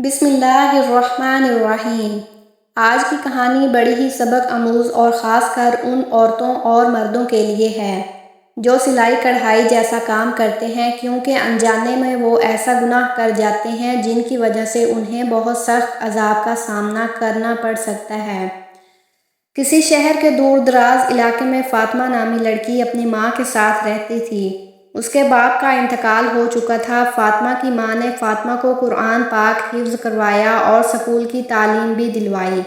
بسم اللہ الرحمن الرحیم۔ آج کی کہانی بڑی ہی سبق آموز اور خاص کر ان عورتوں اور مردوں کے لیے ہے جو سلائی کڑھائی جیسا کام کرتے ہیں، کیونکہ انجانے میں وہ ایسا گناہ کر جاتے ہیں جن کی وجہ سے انہیں بہت سخت عذاب کا سامنا کرنا پڑ سکتا ہے۔ کسی شہر کے دور دراز علاقے میں فاطمہ نامی لڑکی اپنی ماں کے ساتھ رہتی تھی۔ اس کے باپ کا انتقال ہو چکا تھا۔ فاطمہ کی ماں نے فاطمہ کو قرآن پاک حفظ کروایا اور اسکول کی تعلیم بھی دلوائی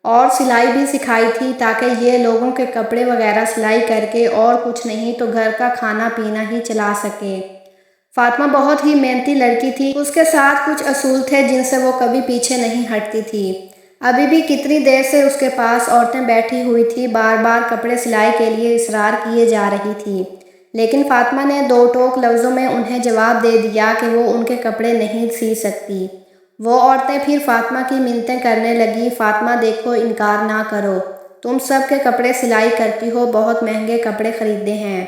اور سلائی بھی سکھائی تھی، تاکہ یہ لوگوں کے کپڑے وغیرہ سلائی کر کے اور کچھ نہیں تو گھر کا کھانا پینا ہی چلا سکے۔ فاطمہ بہت ہی محنتی لڑکی تھی۔ اس کے ساتھ کچھ اصول تھے جن سے وہ کبھی پیچھے نہیں ہٹتی تھی۔ ابھی بھی کتنی دیر سے اس کے پاس عورتیں بیٹھی ہوئی تھی، بار بار کپڑے سلائی کے لیے اصرار کیے جا رہی تھی، لیکن فاطمہ نے دو ٹوک لفظوں میں انہیں جواب دے دیا کہ وہ ان کے کپڑے نہیں سی سکتی۔ وہ عورتیں پھر فاطمہ کی منتیں کرنے لگیں، فاطمہ دیکھو، انکار نہ کرو، تم سب کے کپڑے سلائی کرتی ہو، بہت مہنگے کپڑے خریدے ہیں،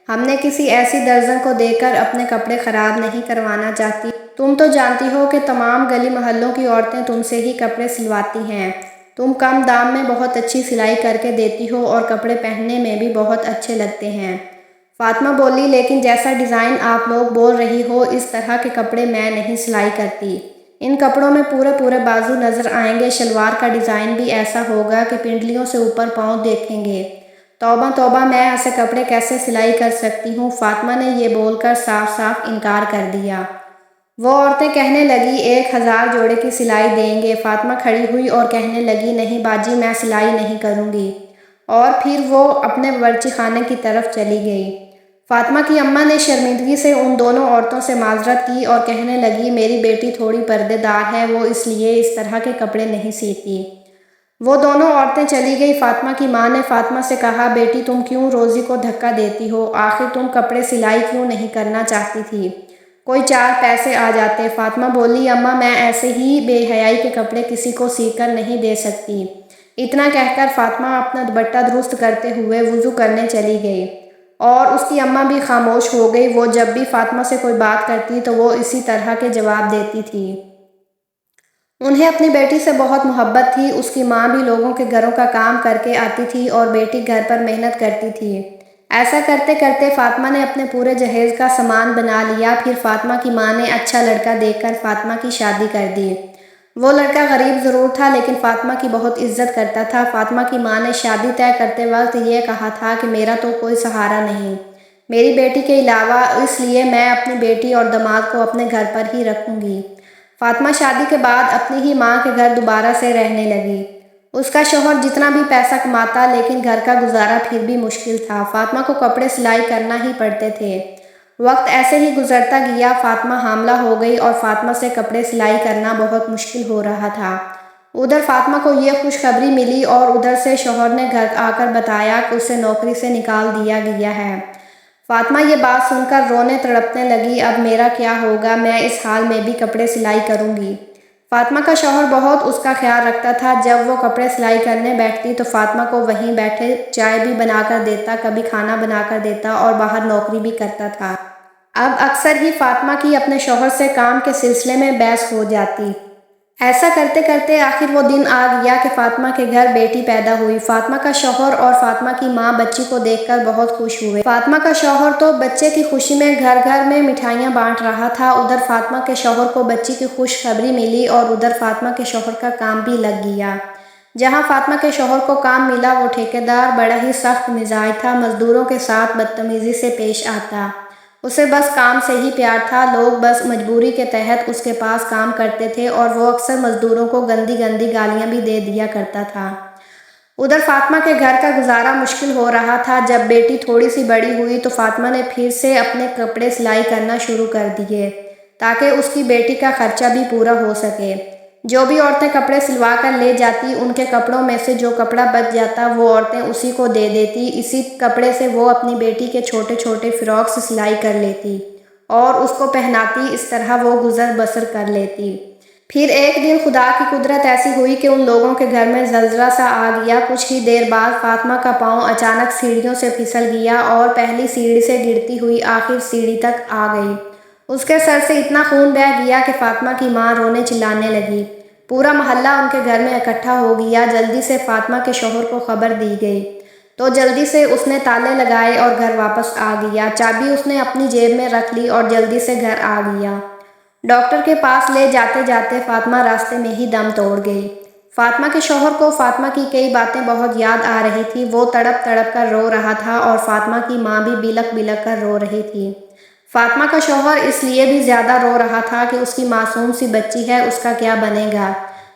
ہم نے کسی ایسی درزن کو دے کر اپنے کپڑے خراب نہیں کروانا چاہتی، تم تو جانتی ہو کہ تمام گلی محلوں کی عورتیں تم سے ہی کپڑے سلواتی ہیں، تم کم دام میں بہت اچھی سلائی کر کے دیتی ہو اور کپڑے پہننے میں بھی بہت اچھے لگتے ہیں۔ فاطمہ بولی، لیکن جیسا ڈیزائن آپ لوگ بول رہی ہو اس طرح کے کپڑے میں نہیں سلائی کرتی، ان کپڑوں میں پورے بازو نظر آئیں گے، شلوار کا ڈیزائن بھی ایسا ہوگا کہ پنڈلیوں سے اوپر پاؤں دیکھیں گے، توبہ توبہ، میں ایسے کپڑے کیسے سلائی کر سکتی ہوں۔ فاطمہ نے یہ بول کر صاف صاف انکار کر دیا۔ وہ عورتیں کہنے لگی 1000 جوڑے کی سلائی دیں گے۔ فاطمہ کھڑی ہوئی اور کہنے لگی، نہیں باجی، میں سلائی نہیں کروں گی، اور پھر وہ اپنے باورچی خانے کی طرف چلی گئی۔ فاطمہ کی اماں نے شرمندگی سے ان دونوں عورتوں سے معذرت کی اور کہنے لگی، میری بیٹی تھوڑی پردے دار ہے، وہ اس لیے اس طرح کے کپڑے نہیں سیتی۔ وہ دونوں عورتیں چلی گئی۔ فاطمہ کی ماں نے فاطمہ سے کہا، بیٹی تم کیوں روزی کو دھکا دیتی ہو؟ آخر تم کپڑے سلائی کیوں نہیں کرنا چاہتی تھی؟ کوئی 4 پیسے آ جاتے۔ فاطمہ بولی، اماں میں ایسے ہی بے حیائی کے کپڑے کسی کو سی کر نہیں دے سکتی۔ اتنا کہہ کر فاطمہ اپنا دوپٹہ درست کرتے ہوئے وضو کرنے چلی گئی، اور اس کی اماں بھی خاموش ہو گئی۔ وہ جب بھی فاطمہ سے کوئی بات کرتی تو وہ اسی طرح کے جواب دیتی تھی۔ انہیں اپنی بیٹی سے بہت محبت تھی۔ اس کی ماں بھی لوگوں کے گھروں کا کام کر کے آتی تھی اور بیٹی گھر پر محنت کرتی تھی۔ ایسا کرتے کرتے فاطمہ نے اپنے پورے جہیز کا سامان بنا لیا۔ پھر فاطمہ کی ماں نے اچھا لڑکا دیکھ کر فاطمہ کی شادی کر دی۔ وہ لڑکا غریب ضرور تھا لیکن فاطمہ کی بہت عزت کرتا تھا۔ فاطمہ کی ماں نے شادی طے کرتے وقت یہ کہا تھا کہ میرا تو کوئی سہارا نہیں میری بیٹی کے علاوہ، اس لیے میں اپنی بیٹی اور داماد کو اپنے گھر پر ہی رکھوں گی۔ فاطمہ شادی کے بعد اپنی ہی ماں کے گھر دوبارہ سے رہنے لگی۔ اس کا شوہر جتنا بھی پیسہ کماتا لیکن گھر کا گزارا پھر بھی مشکل تھا۔ فاطمہ کو کپڑے سلائی کرنا ہی پڑتے تھے۔ وقت ایسے ہی گزرتا گیا۔ فاطمہ حاملہ ہو گئی اور فاطمہ سے کپڑے سلائی کرنا بہت مشکل ہو رہا تھا۔ ادھر فاطمہ کو یہ خوشخبری ملی اور ادھر سے شوہر نے گھر آ کر بتایا کہ اسے نوکری سے نکال دیا گیا ہے۔ فاطمہ یہ بات سن کر رونے تڑپنے لگی، اب میرا کیا ہوگا، میں اس حال میں بھی کپڑے سلائی کروں گی۔ فاطمہ کا شوہر بہت اس کا خیال رکھتا تھا۔ جب وہ کپڑے سلائی کرنے بیٹھتی تو فاطمہ کو وہیں بیٹھے چائے بھی بنا کر دیتا، کبھی کھانا بنا کر دیتا اور باہر نوکری بھی کرتا تھا۔ اب اکثر ہی فاطمہ کی اپنے شوہر سے کام کے سلسلے میں بحث ہو جاتی۔ ایسا کرتے کرتے آخر وہ دن آ گیا کہ فاطمہ کے گھر بیٹی پیدا ہوئی۔ فاطمہ کا شوہر اور فاطمہ کی ماں بچی کو دیکھ کر بہت خوش ہوئے۔ فاطمہ کا شوہر تو بچے کی خوشی میں گھر گھر میں مٹھائیاں بانٹ رہا تھا۔ ادھر فاطمہ کے شوہر کو بچی کی خوشخبری ملی اور ادھر فاطمہ کے شوہر کا کام بھی لگ گیا۔ جہاں فاطمہ کے شوہر کو کام ملا وہ ٹھیکیدار بڑا ہی سخت مزاج تھا، مزدوروں کے ساتھ بدتمیزی سے پیش آتا، اسے بس کام سے ہی پیار تھا، لوگ بس مجبوری کے تحت اس کے پاس کام کرتے تھے اور وہ اکثر مزدوروں کو گندی گندی گالیاں بھی دے دیا کرتا تھا۔ ادھر فاطمہ کے گھر کا گزارا مشکل ہو رہا تھا۔ جب بیٹی تھوڑی سی بڑی ہوئی تو فاطمہ نے پھر سے اپنے کپڑے سلائی کرنا شروع کر دیے تاکہ اس کی بیٹی کا خرچہ بھی پورا ہو سکے۔ جو بھی عورتیں کپڑے سلوا کر لے جاتی ان کے کپڑوں میں سے جو کپڑا بچ جاتا وہ عورتیں اسی کو دے دیتی۔ اسی کپڑے سے وہ اپنی بیٹی کے چھوٹے چھوٹے فراکس سلائی کر لیتی اور اس کو پہناتی، اس طرح وہ گزر بسر کر لیتی۔ پھر ایک دن خدا کی قدرت ایسی ہوئی کہ ان لوگوں کے گھر میں زلزلہ سا آ گیا۔ کچھ ہی دیر بعد فاطمہ کا پاؤں اچانک سیڑھیوں سے پھسل گیا اور پہلی سیڑھی سے گرتی ہوئی آخر سیڑھی تک آ گئی۔ اس کے سر سے اتنا خون بہہ گیا کہ فاطمہ کی ماں رونے چلانے لگی۔ پورا محلہ ان کے گھر میں اکٹھا ہو گیا۔ جلدی سے فاطمہ کے شوہر کو خبر دی گئی تو جلدی سے اس نے تالے لگائے اور گھر واپس آ گیا۔ چابی اس نے اپنی جیب میں رکھ لی اور جلدی سے گھر آ گیا۔ ڈاکٹر کے پاس لے جاتے جاتے فاطمہ راستے میں ہی دم توڑ گئی۔ فاطمہ کے شوہر کو فاطمہ کی کئی باتیں بہت یاد آ رہی تھی۔ وہ تڑپ تڑپ کر رو رہا تھا اور فاطمہ کی ماں بھی بلک بلک کر رو رہی تھی۔ فاطمہ کا شوہر اس لیے بھی زیادہ رو رہا تھا کہ اس کی معصوم سی بچی ہے، اس کا کیا بنے گا؟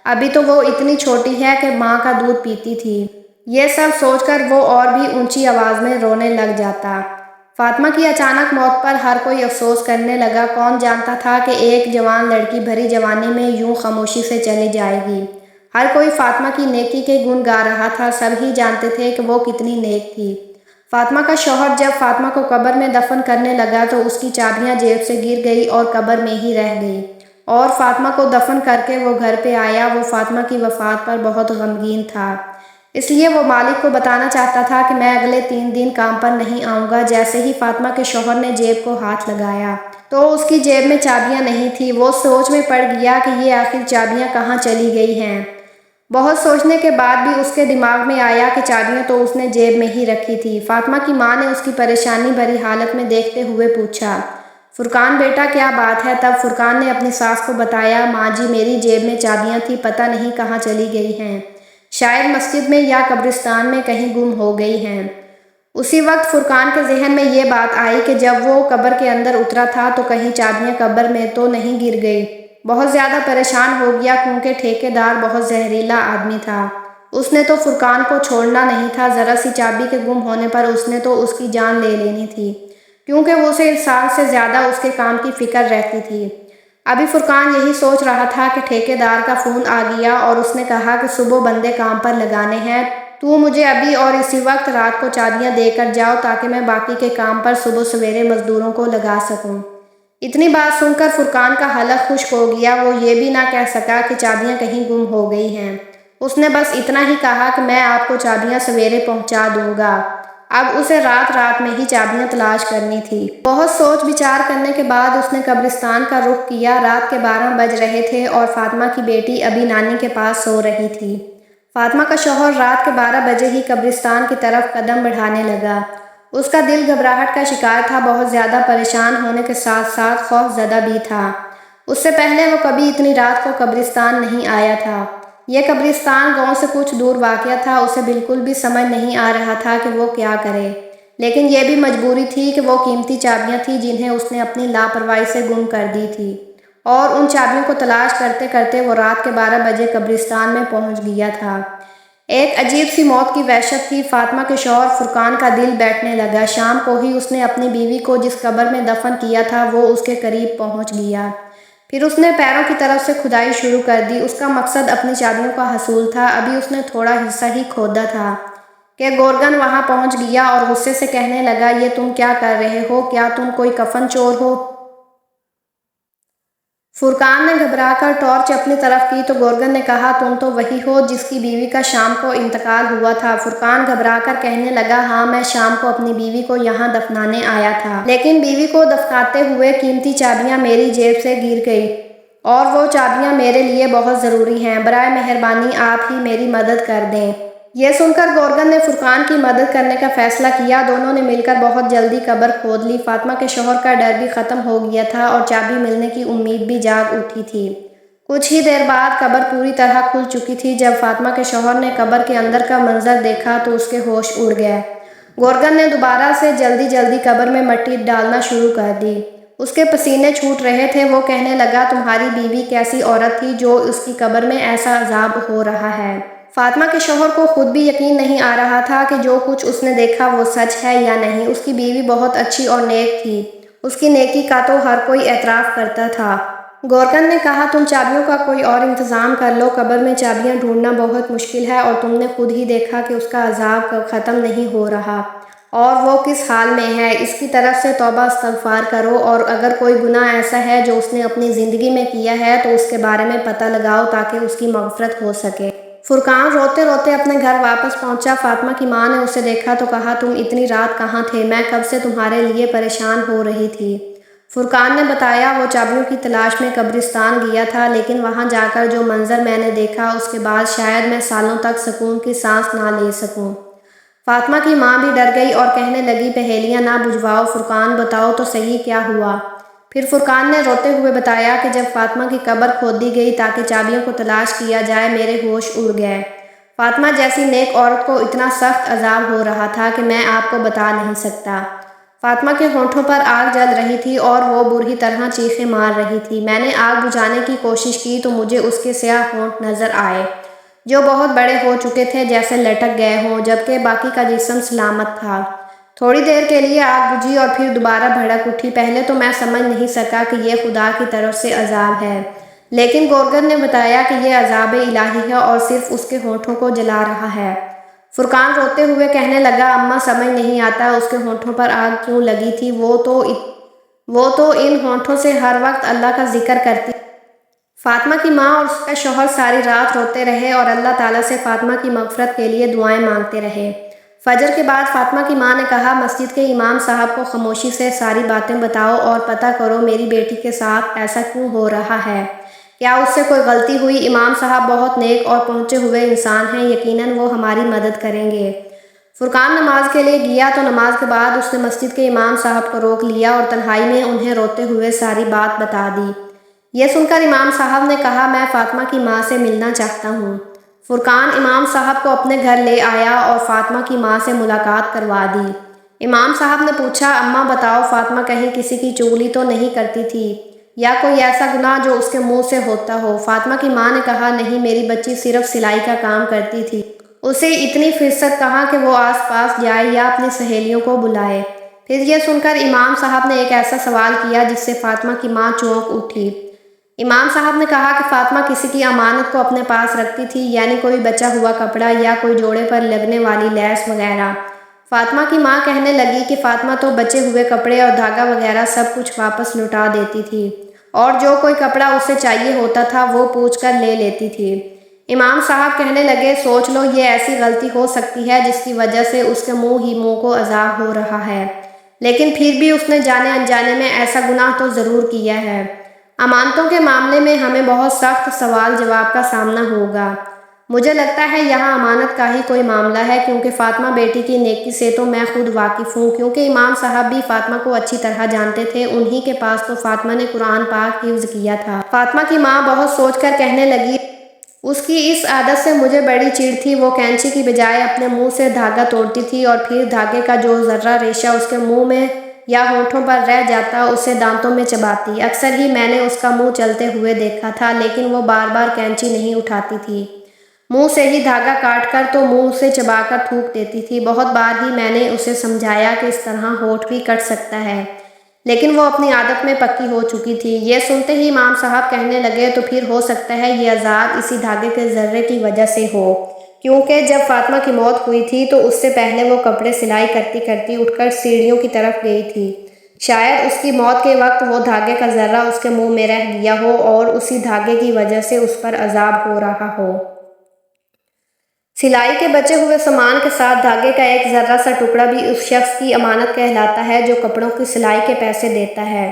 ابھی تو وہ اتنی چھوٹی ہے کہ ماں کا دودھ پیتی تھی۔ یہ سب سوچ کر وہ اور بھی اونچی آواز میں رونے لگ جاتا۔ فاطمہ کی اچانک موت پر ہر کوئی افسوس کرنے لگا۔ کون جانتا تھا کہ ایک جوان لڑکی بھری جوانی میں یوں خاموشی سے چلی جائے گی۔ ہر کوئی فاطمہ کی نیکی کے گن گا رہا تھا۔ سب ہی جانتے تھے کہ وہ کتنی نیک تھی۔ فاطمہ کا شوہر جب فاطمہ کو قبر میں دفن کرنے لگا تو اس کی چابیاں جیب سے گر گئی اور قبر میں ہی رہ گئی، اور فاطمہ کو دفن کر کے وہ گھر پہ آیا۔ وہ فاطمہ کی وفات پر بہت غمگین تھا، اس لیے وہ مالک کو بتانا چاہتا تھا کہ میں اگلے 3 دن کام پر نہیں آؤں گا۔ جیسے ہی فاطمہ کے شوہر نے جیب کو ہاتھ لگایا تو اس کی جیب میں چابیاں نہیں تھیں۔ وہ سوچ میں پڑ گیا کہ یہ آخر چابیاں کہاں چلی گئی ہیں۔ بہت سوچنے کے بعد بھی اس کے دماغ میں آیا کہ چابیاں تو اس نے جیب میں ہی رکھی تھی۔ فاطمہ کی ماں نے اس کی پریشانی بھری حالت میں دیکھتے ہوئے پوچھا، فرقان بیٹا کیا بات ہے؟ تب فرقان نے اپنی ساس کو بتایا، ماں جی میری جیب میں چابیاں تھیں، پتہ نہیں کہاں چلی گئی ہیں، شاید مسجد میں یا قبرستان میں کہیں گم ہو گئی ہیں۔ اسی وقت فرقان کے ذہن میں یہ بات آئی کہ جب وہ قبر کے اندر اترا تھا تو کہیں چابیاں قبر میں تو نہیں گر گئی۔ بہت زیادہ پریشان ہو گیا کیونکہ ٹھیکیدار بہت زہریلا آدمی تھا۔ اس نے تو فرقان کو چھوڑنا نہیں تھا۔ ذرا سی چابی کے گم ہونے پر اس نے تو اس کی جان لے لینی تھی، کیونکہ وہ اسے انسان سے زیادہ اس کے کام کی فکر رہتی تھی۔ ابھی فرقان یہی سوچ رہا تھا کہ ٹھیکیدار کا فون آ گیا اور اس نے کہا کہ صبح بندے کام پر لگانے ہیں، تو مجھے ابھی اور اسی وقت رات کو چابیاں دے کر جاؤ تاکہ میں باقی کے کام پر صبح سویرے مزدوروں کو لگا سکوں۔ اتنی بات سن کر فرقان کا حلق خشک ہو گیا۔ وہ یہ بھی نہ کہہ سکا کہ چابیاں کہیں گم ہو گئی ہیں۔ اس نے بس اتنا ہی کہا کہ میں آپ کو چابیاں سویرے پہنچا دوں گا۔ اب اسے رات میں ہی چابیاں تلاش کرنی تھی۔ بہت سوچ بچار کرنے کے بعد اس نے قبرستان کا رخ کیا۔ رات کے 12 بج رہے تھے اور فاطمہ کی بیٹی ابھی نانی کے پاس سو رہی تھی۔ فاطمہ کا شوہر رات کے 12 بجے ہی قبرستان کی طرف قدم بڑھانے لگا۔ اس کا دل گھبراہٹ کا شکار تھا، بہت زیادہ پریشان ہونے کے ساتھ ساتھ خوف زدہ بھی تھا۔ اس سے پہلے وہ کبھی اتنی رات کو قبرستان نہیں آیا تھا۔ یہ قبرستان گاؤں سے کچھ دور واقع تھا۔ اسے بالکل بھی سمجھ نہیں آ رہا تھا کہ وہ کیا کرے، لیکن یہ بھی مجبوری تھی کہ وہ قیمتی چابیاں تھیں جنہیں اس نے اپنی لاپرواہی سے گم کر دی تھی، اور ان چابیوں کو تلاش کرتے کرتے وہ رات کے 12 بجے قبرستان میں پہنچ گیا تھا۔ ایک عجیب سی موت کی وحشت تھی۔ فاطمہ کے شوہر فرقان کا دل بیٹھنے لگا۔ شام کو ہی اس نے اپنی بیوی کو جس قبر میں دفن کیا تھا وہ اس کے قریب پہنچ گیا۔ پھر اس نے پیروں کی طرف سے کھدائی شروع کر دی۔ اس کا مقصد اپنی چابیوں کا حصول تھا۔ ابھی اس نے تھوڑا حصہ ہی کھودا تھا کہ گورگن وہاں پہنچ گیا اور غصے سے کہنے لگا، یہ تم کیا کر رہے ہو؟ کیا تم کوئی کفن چور ہو؟ فرقان نے گھبرا کر ٹارچ اپنی طرف کی تو گورگن نے کہا، تم تو وہی ہو جس کی بیوی کا شام کو انتقال ہوا تھا۔ فرقان گھبرا کر کہنے لگا، ہاں میں شام کو اپنی بیوی کو یہاں دفنانے آیا تھا، لیکن بیوی کو دفناتے ہوئے قیمتی چابیاں میری جیب سے گر گئی اور وہ چابیاں میرے لیے بہت ضروری ہیں۔ برائے مہربانی آپ ہی میری مدد کر دیں۔ یہ سن کر گورگن نے فرقان کی مدد کرنے کا فیصلہ کیا۔ دونوں نے مل کر بہت جلدی قبر کھود لی۔ فاطمہ کے شوہر کا ڈر بھی ختم ہو گیا تھا اور چابی ملنے کی امید بھی جاگ اٹھی تھی۔ کچھ ہی دیر بعد قبر پوری طرح کھل چکی تھی۔ جب فاطمہ کے شوہر نے قبر کے اندر کا منظر دیکھا تو اس کے ہوش اڑ گئے۔ گورگن نے دوبارہ سے جلدی قبر میں مٹی ڈالنا شروع کر دی۔ اس کے پسینے چھوٹ رہے تھے۔ وہ کہنے لگا، تمہاری بیوی کیسی عورت تھی جو اس کی قبر میں ایسا عذاب ہو رہا ہے؟ فاطمہ کے شوہر کو خود بھی یقین نہیں آ رہا تھا کہ جو کچھ اس نے دیکھا وہ سچ ہے یا نہیں۔ اس کی بیوی بہت اچھی اور نیک تھی۔ اس کی نیکی کا تو ہر کوئی اعتراف کرتا تھا۔ گورگن نے کہا، تم چابیوں کا کوئی اور انتظام کر لو۔ قبر میں چابیاں ڈھونڈنا بہت مشکل ہے اور تم نے خود ہی دیکھا کہ اس کا عذاب ختم نہیں ہو رہا اور وہ کس حال میں ہے۔ اس کی طرف سے توبہ استغفار کرو اور اگر کوئی گناہ ایسا ہے جو اس نے اپنی زندگی میں کیا ہے تو اس کے بارے میں پتہ لگاؤ تاکہ اس کی مغفرت ہو سکے۔ فرقان روتے روتے اپنے گھر واپس پہنچا۔ فاطمہ کی ماں نے اسے دیکھا تو کہا، تم اتنی رات کہاں تھے؟ میں کب سے تمہارے لیے پریشان ہو رہی تھی۔ فرقان نے بتایا وہ چابیوں کی تلاش میں قبرستان گیا تھا، لیکن وہاں جا کر جو منظر میں نے دیکھا اس کے بعد شاید میں سالوں تک سکون کی سانس نہ لے سکوں۔ فاطمہ کی ماں بھی ڈر گئی اور کہنے لگی پہیلیاں نہ بجھواؤ، فرقان بتاؤ تو صحیح کیا ہوا؟ پھر فرقان نے روتے ہوئے بتایا کہ جب فاطمہ کی قبر کھودی گئی تاکہ چابیوں کو تلاش کیا جائے، میرے ہوش اڑ گئے۔ فاطمہ جیسی نیک عورت کو اتنا سخت عذاب ہو رہا تھا کہ میں آپ کو بتا نہیں سکتا۔ فاطمہ کے ہونٹوں پر آگ جل رہی تھی اور وہ بری طرح چیخیں مار رہی تھی۔ میں نے آگ بجھانے کی کوشش کی تو مجھے اس کے سیاہ ہونٹ نظر آئے جو بہت بڑے ہو چکے تھے، جیسے لٹک گئے ہوں، جبکہ باقی کا جسم سلامت تھا۔ تھوڑی دیر کے لیے آگ بجھی اور پھر دوبارہ بھڑک اٹھی۔ پہلے تو میں سمجھ نہیں سکا کہ یہ خدا کی طرف سے عذاب ہے، لیکن گورگر نے بتایا کہ یہ عذاب الہی ہے اور صرف اس کے ہونٹوں کو جلا رہا ہے۔ فرقان روتے ہوئے کہنے لگا اماں سمجھ نہیں آتا اس کے ہونٹوں پر آگ کیوں لگی تھی، وہ تو ان ہونٹوں سے ہر وقت اللہ کا ذکر کرتی۔ فاطمہ کی ماں اور اس کا شوہر ساری رات روتے رہے اور اللہ تعالیٰ سے فاطمہ کی مغفرت کے لیے دعائیں مانگتے رہے۔ فجر کے بعد فاطمہ کی ماں نے کہا مسجد کے امام صاحب کو خاموشی سے ساری باتیں بتاؤ اور پتہ کرو میری بیٹی کے ساتھ ایسا کیوں ہو رہا ہے، کیا اس سے کوئی غلطی ہوئی؟ امام صاحب بہت نیک اور پہنچے ہوئے انسان ہیں، یقیناً وہ ہماری مدد کریں گے۔ فرقان نماز کے لیے گیا تو نماز کے بعد اس نے مسجد کے امام صاحب کو روک لیا اور تنہائی میں انہیں روتے ہوئے ساری بات بتا دی۔ یہ سن کر امام صاحب نے کہا میں فاطمہ کی ماں سے ملنا چاہتا ہوں۔ فرقان امام صاحب کو اپنے گھر لے آیا اور فاطمہ کی ماں سے ملاقات کروا دی۔ امام صاحب نے پوچھا اماں بتاؤ فاطمہ کہیں کسی کی چغلی تو نہیں کرتی تھی یا کوئی ایسا گناہ جو اس کے منہ سے ہوتا ہو؟ فاطمہ کی ماں نے کہا نہیں، میری بچی صرف سلائی کا کام کرتی تھی، اسے اتنی فرصت کہاں کہ وہ آس پاس جائے یا اپنی سہیلیوں کو بلائے۔ پھر یہ سن کر امام صاحب نے ایک ایسا سوال کیا جس سے فاطمہ کی ماں چونک اٹھی۔ امام صاحب نے کہا کہ فاطمہ کسی کی امانت کو اپنے پاس رکھتی تھی، یعنی کوئی بچا ہوا کپڑا یا کوئی جوڑے پر لگنے والی لیس وغیرہ۔ فاطمہ کی ماں کہنے لگی کہ فاطمہ تو بچے ہوئے کپڑے اور دھاگا وغیرہ سب کچھ واپس لوٹا دیتی تھی اور جو کوئی کپڑا اسے چاہیے ہوتا تھا وہ پوچھ کر لے لیتی تھی۔ امام صاحب کہنے لگے سوچ لو یہ ایسی غلطی ہو سکتی ہے جس کی وجہ سے اس کے منہ کو عذاب ہو رہا ہے، لیکن پھر بھی اس نے جانے انجانے میں ایسا گناہ تو ضرور کیا ہے۔ امانتوں کے معاملے میں ہمیں بہت سخت سوال جواب کا سامنا ہوگا۔ مجھے لگتا ہے یہاں امانت کا ہی کوئی معاملہ ہے، کیونکہ فاطمہ بیٹی کی نیکی سے تو میں خود واقف ہوں، کیونکہ امام صاحب بھی فاطمہ کو اچھی طرح جانتے تھے، انہی کے پاس تو فاطمہ نے قرآن پاک حفظ کیا تھا۔ فاطمہ کی ماں بہت سوچ کر کہنے لگی اس کی اس عادت سے مجھے بڑی چڑ تھی، وہ کینچی کی بجائے اپنے منہ سے دھاگا توڑتی تھی اور پھر دھاگے کا جو ذرہ ریشہ اس کے منہ میں یا ہونٹوں پر رہ جاتا اسے دانتوں میں چباتی۔ اکثر ہی میں نے اس کا منہ چلتے ہوئے دیکھا تھا، لیکن وہ بار بار کینچی نہیں اٹھاتی تھی، منہ سے ہی دھاگا کاٹ کر تو منہ سے چبا کر تھوک دیتی تھی۔ بہت بار ہی میں نے اسے سمجھایا کہ اس طرح ہونٹ بھی کٹ سکتا ہے، لیکن وہ اپنی عادت میں پکی ہو چکی تھی۔ یہ سنتے ہی امام صاحب کہنے لگے تو پھر ہو سکتا ہے یہ عذاب اسی دھاگے کے ذرے کی وجہ سے ہو، کیونکہ جب فاطمہ کی موت ہوئی تھی تو اس سے پہلے وہ کپڑے سلائی کرتی کرتی اٹھ کر سیڑھیوں کی طرف گئی تھی۔ شاید اس کی موت کے وقت وہ دھاگے کا ذرہ اس کے منہ میں رہ گیا ہو اور اسی دھاگے کی وجہ سے اس پر عذاب ہو رہا ہو۔ سلائی کے بچے ہوئے سامان کے ساتھ دھاگے کا ایک ذرہ سا ٹکڑا بھی اس شخص کی امانت کہلاتا ہے جو کپڑوں کی سلائی کے پیسے دیتا ہے۔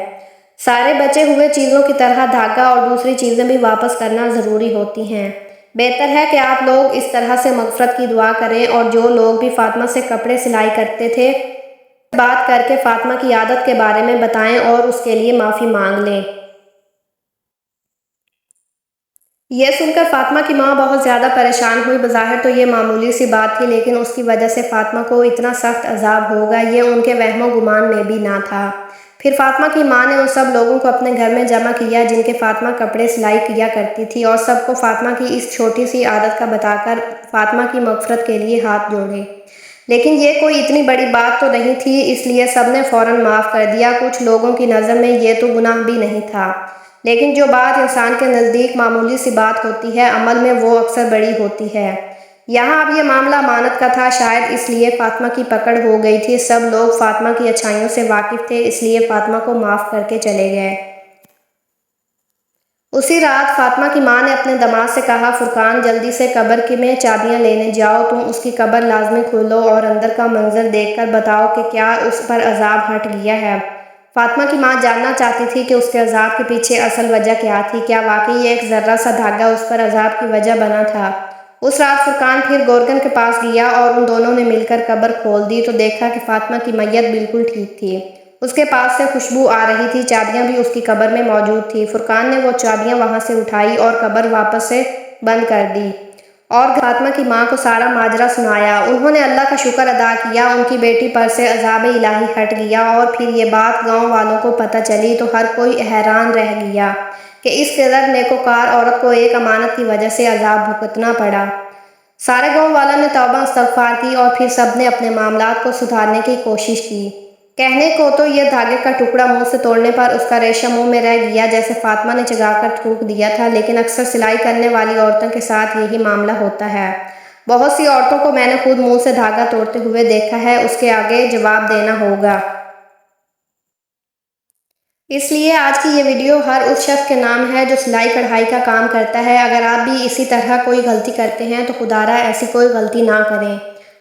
سارے بچے ہوئے چیزوں کی طرح دھاگا اور دوسری چیزیں بھی واپس کرنا ضروری ہوتی ہیں۔ بہتر ہے کہ آپ لوگ اس طرح سے مغفرت کی دعا کریں اور جو لوگ بھی فاطمہ سے کپڑے سلائی کرتے تھے بات کر کے فاطمہ کی عادت کے بارے میں بتائیں اور اس کے لیے معافی مانگ لیں۔ یہ سن کر فاطمہ کی ماں بہت زیادہ پریشان ہوئی۔ بظاہر تو یہ معمولی سی بات تھی، لیکن اس کی وجہ سے فاطمہ کو اتنا سخت عذاب ہوگا یہ ان کے وہم و گمان میں بھی نہ تھا۔ پھر فاطمہ کی ماں نے ان سب لوگوں کو اپنے گھر میں جمع کیا جن کے فاطمہ کپڑے سلائی کیا کرتی تھی، اور سب کو فاطمہ کی اس چھوٹی سی عادت کا بتا کر فاطمہ کی مغفرت کے لیے ہاتھ جوڑے۔ لیکن یہ کوئی اتنی بڑی بات تو نہیں تھی، اس لیے سب نے فوراً معاف کر دیا۔ کچھ لوگوں کی نظر میں یہ تو گناہ بھی نہیں تھا، لیکن جو بات انسان کے نزدیک معمولی سی بات ہوتی ہے عمل میں وہ اکثر بڑی ہوتی ہے۔ یہاں اب یہ معاملہ امانت کا تھا، شاید اس لیے فاطمہ کی پکڑ ہو گئی تھی۔ سب لوگ فاطمہ کی اچھائیوں سے واقف تھے، اس لیے فاطمہ کو معاف کر کے چلے گئے۔ اسی رات فاطمہ کی ماں نے اپنے داماد سے کہا فرقان جلدی سے قبر میں چابیاں لینے جاؤ، تم اس کی قبر لازمی کھولو اور اندر کا منظر دیکھ کر بتاؤ کہ کیا اس پر عذاب ہٹ گیا ہے۔ فاطمہ کی ماں جاننا چاہتی تھی کہ اس کے عذاب کے پیچھے اصل وجہ کیا تھی، کیا واقعی ایک ذرہ سا دھاگا اس پر عذاب کی وجہ بنا تھا۔ اس رات فرقان پھر گورگن کے پاس گیا اور ان دونوں نے مل کر قبر کھول دی تو دیکھا کہ فاطمہ کی میت بالکل ٹھیک تھی۔ اس کے پاس سے خوشبو آ رہی تھی، چابیاں بھی اس کی قبر میں موجود تھیں۔ فرقان نے وہ چابیاں وہاں سے اٹھائی اور قبر واپس سے بند کر دی اور فاطمہ کی ماں کو سارا ماجرا سنایا۔ انہوں نے اللہ کا شکر ادا کیا، ان کی بیٹی پر سے عذاب الہی ہٹ گیا، اور پھر یہ بات گاؤں والوں کو پتہ چلی تو ہر کوئی حیران رہ گیا کہ اس قدر نیکوکار عورت کو ایک امانت کی وجہ سے عذاب بھگتنا پڑا۔ سارے گاؤں والوں نے توبہ استغفار کی اور پھر سب نے اپنے معاملات کو سدھارنے کی کوشش کی۔ کہنے کو تو یہ دھاگے کا ٹکڑا منہ سے توڑنے پر اس کا ریشہ منہ میں رہ گیا جیسے فاطمہ نے چگا کر تھوک دیا تھا، لیکن اکثر سلائی کرنے والی عورتوں کے ساتھ یہی معاملہ ہوتا ہے۔ بہت سی عورتوں کو میں نے خود منہ سے دھاگا توڑتے ہوئے دیکھا ہے، اس کے آگے جواب دینا ہوگا۔ اس لیے آج کی یہ ویڈیو ہر اس شخص کے نام ہے جو سلائی کڑھائی کا کام کرتا ہے۔ اگر آپ بھی اسی طرح کوئی غلطی کرتے ہیں تو خدا را ایسی کوئی غلطی نہ کریں،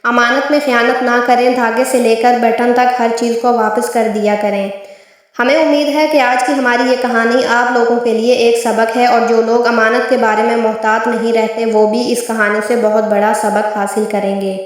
امانت میں خیانت نہ کریں، دھاگے سے لے کر بٹن تک ہر چیز کو واپس کر دیا کریں۔ ہمیں امید ہے کہ آج کی ہماری یہ کہانی آپ لوگوں کے لیے ایک سبق ہے، اور جو لوگ امانت کے بارے میں محتاط نہیں رہتے وہ بھی اس کہانی سے بہت بڑا سبق حاصل کریں گے۔